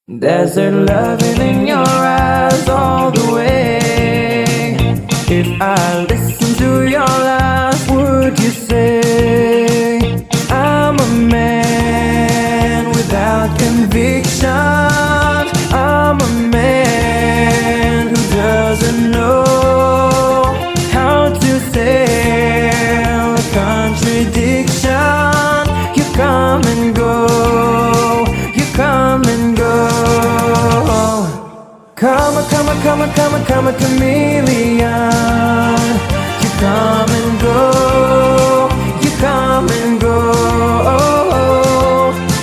Desert loving in your eyes all the way. If I listen to your lies, would you say I'm a man without conviction? I'm a man who doesn't know how to tell a contradiction. You come and go, you come and go. Come a chameleon. You come and go, you come and go.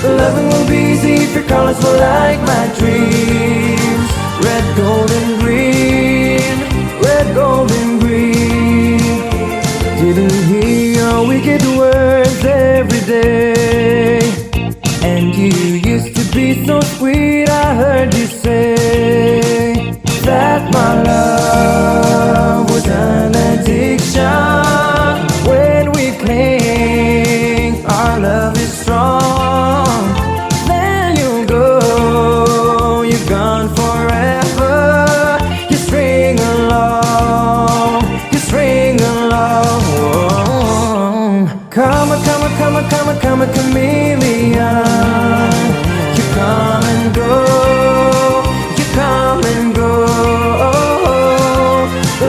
Loving will be easy if your colors were like my dreams. Red, gold and green, red, gold and green. Didn't hear your wicked words every day. And you used to be so sweet, I heard you say that my love was an addiction. When we cling, our love is strong. Then you'll go, you're gone forever. You string along, you string along. Come a chameleon. You come and go, you come and go.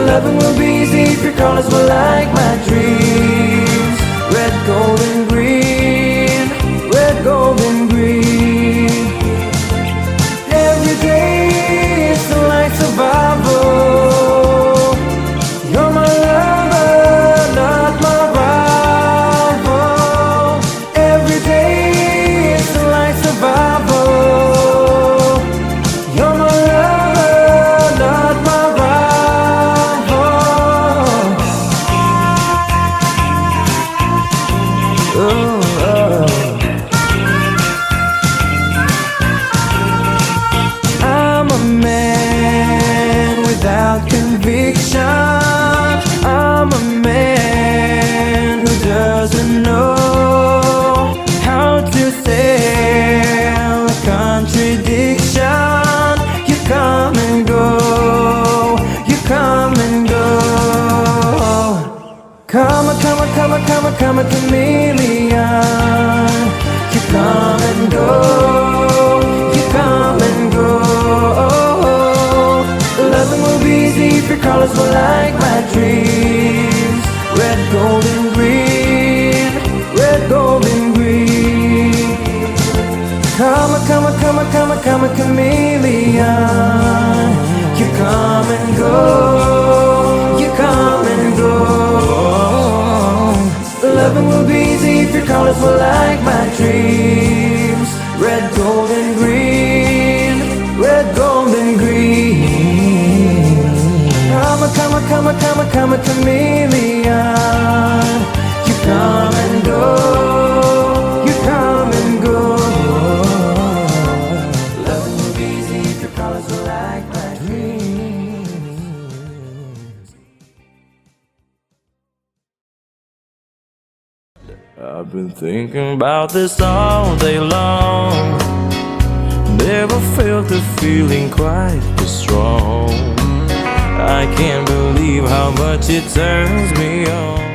Loving will be easy if your colors were like my dreams. Red, gold and green, red, gold and green. Every day it's like survival. You're my lover, not my rival. Every day it's like survival. You're my lover, not my rival. I'm a man without conviction. I'm a man who doesn't know how to sell a contradiction. You come and go, you come and go. Come a chameleon. You come and go, you come and go. Loving will be easy if your colors were like my dreams. Red, gold and green, red, gold and green. Come a chameleon. You come and go, you come and go. Loving will be easy if your colors were like my dreams. Red, gold and green, red, gold and green. Come a chameleon. You come and go, you come and go. Loving will be easy if your colors were like my dreams. I've been thinking about this all day long. Never felt the feeling quite this strong. I can't believe how much it turns me on.